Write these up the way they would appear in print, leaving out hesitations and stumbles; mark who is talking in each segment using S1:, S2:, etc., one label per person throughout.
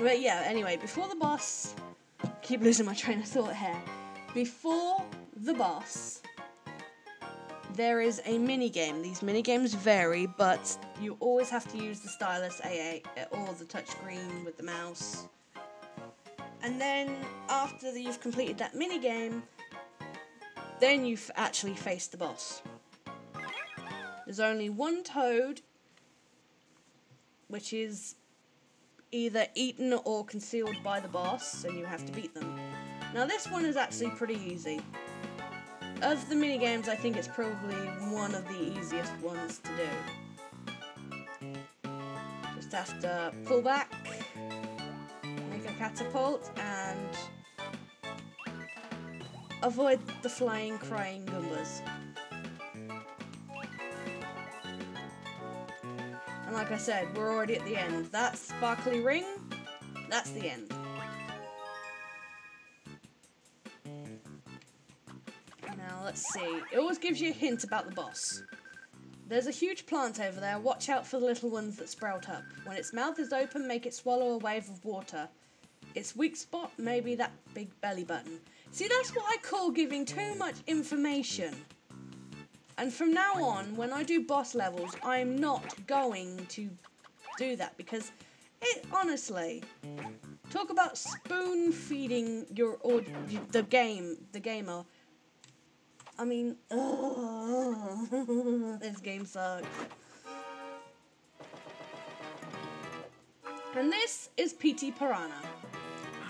S1: But yeah, anyway, before the boss... Keep losing my train of thought here. Before the boss, there is a mini-game. These mini-games vary, but you always have to use the stylus AA or the touchscreen with the mouse. And then, after you've completed that mini-game, then you actually face the boss. There's only one toad, which is either eaten or concealed by the boss, and you have to beat them. Now this one is actually pretty easy. Of the mini-games, I think it's probably one of the easiest ones to do. Just have to pull back, make a catapult, and avoid the flying, crying Goombas. And like I said, we're already at the end. That sparkly ring, that's the end. Now let's see. It always gives you a hint about the boss. There's a huge plant over there. Watch out for the little ones that sprout up. When its mouth is open, make it swallow a wave of water. Its weak spot may be that big belly button. See, that's what I call giving too much information. And from now on, when I do boss levels, I'm not going to do that because it honestly, talk about spoon feeding the gamer. I mean, this game sucks. And this is PT Piranha,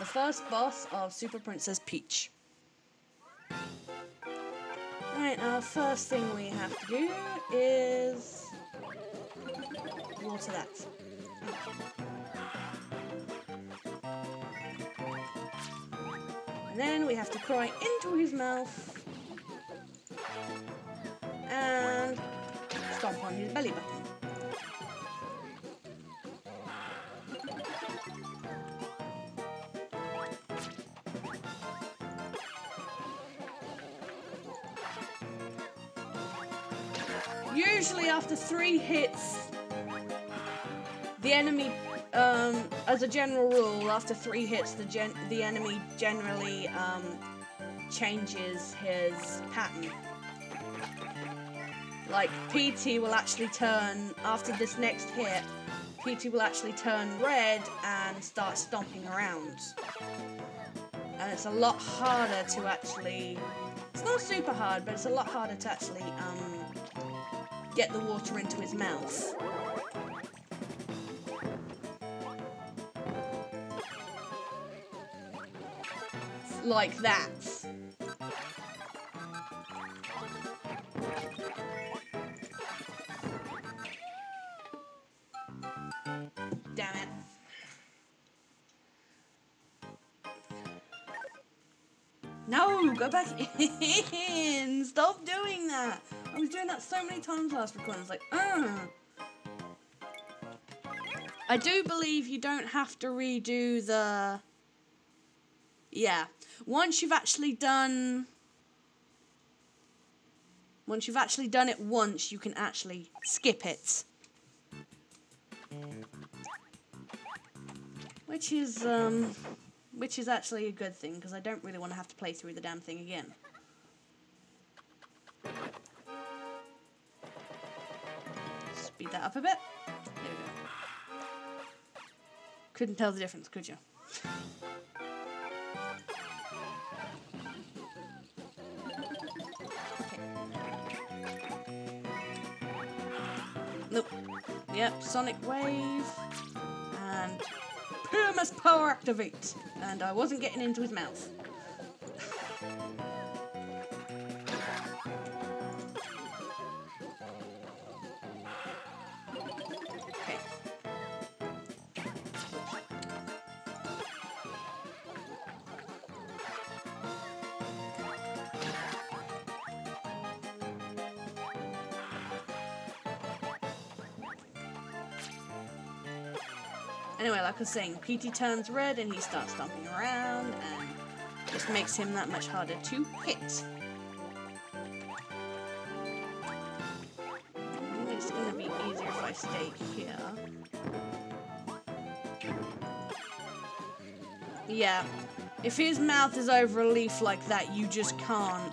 S1: the first boss of Super Princess Peach. Alright, now first thing we have to do is water that. And then we have to cry into his mouth and stomp on his belly button. Usually after 3 hits, the enemy, as a general rule, after 3 hits, the enemy generally changes his pattern. Like, PT will actually turn, after this next hit, PT will actually turn red and start stomping around. And it's a lot harder to actually, it's not super hard, but it's a lot harder to actually, get the water into his mouth. Like that. Damn it. No, go back in. Stop doing that. I was doing that so many times last recording. It's like, I do believe you don't have to redo the... Yeah. Once you've actually done it once, you can actually skip it. Which is actually a good thing, because I don't really want to have to play through the damn thing again. Speed that up a bit. There we go. Couldn't tell the difference, could you? Nope. Yep, Sonic Wave. And Pyramus Power Activate. And I wasn't getting into his mouth. Okay. Anyway, like I was saying, PT turns red and he starts stomping around, and just makes him that much harder to hit. It's gonna be easier if I stay here. Yeah. If his mouth is over a leaf like that, you just can't.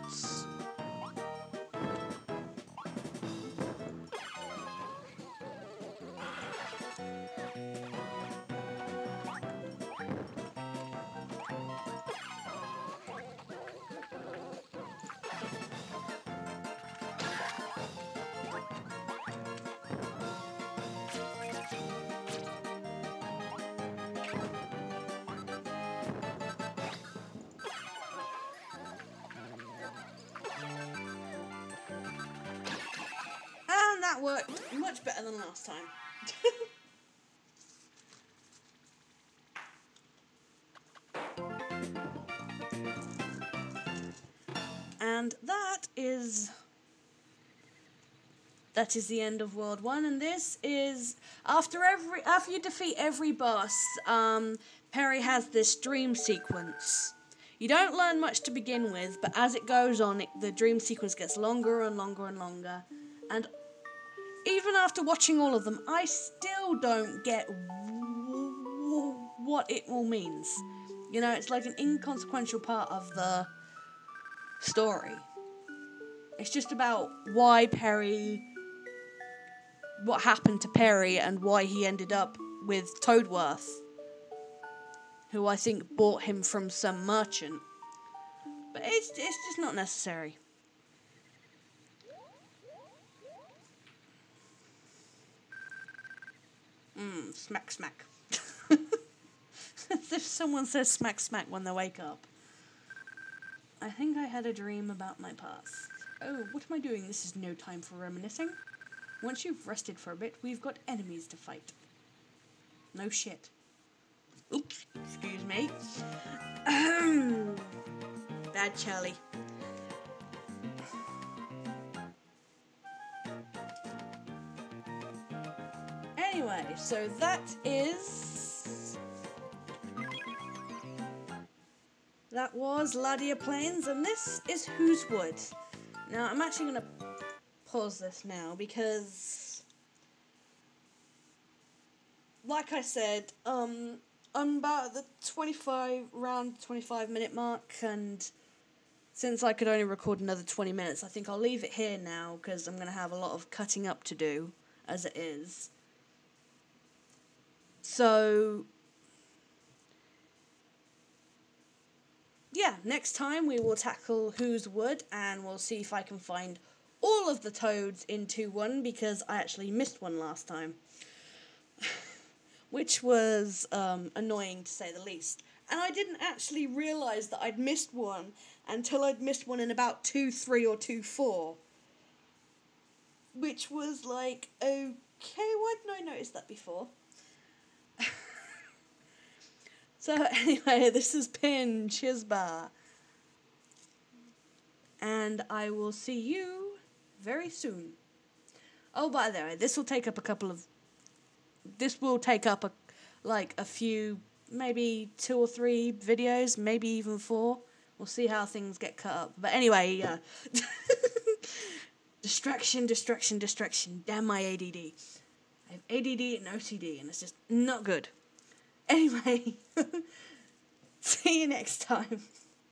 S1: And that worked much better than last time. And that is the end of World 1, and this is after you defeat every boss, Perry has this dream sequence. You don't learn much to begin with, but as it goes on, the dream sequence gets longer and longer and longer. And even after watching all of them, I still don't get what it all means. You know, it's like an inconsequential part of the story. It's just about what happened to Perry and why he ended up with Toadworth, who I think bought him from some merchant. But it's just not necessary. Smack smack. As if someone says smack smack when they wake up. I think I had a dream about my past. Oh, what am I doing? This is no time for reminiscing. Once you've rested for a bit, we've got enemies to fight. No shit. Oops, excuse me. Bad Charlie. Anyway, so that was Ladia Plains, and this is Whose Wood. Now, I'm actually going to pause this now because, like I said, I'm about at the 25-minute mark, and since I could only record another 20 minutes, I think I'll leave it here now because I'm going to have a lot of cutting up to do as it is. So, yeah, next time we will tackle Whose Wood, and we'll see if I can find all of the toads into one, because I actually missed one last time. Which was annoying to say the least. And I didn't actually realise that I'd missed one until I'd missed one in about 2-3 or 2-4. Which was like, okay, why didn't I notice that before? So anyway, this has been Chizbar. And I will see you very soon. Oh, by the way, this will take up a few, maybe 2 or 3 videos, maybe even 4. We'll see how things get cut up. But anyway, distraction. Damn my ADD. I have ADD and OCD, and it's just not good. Anyway, see you next time.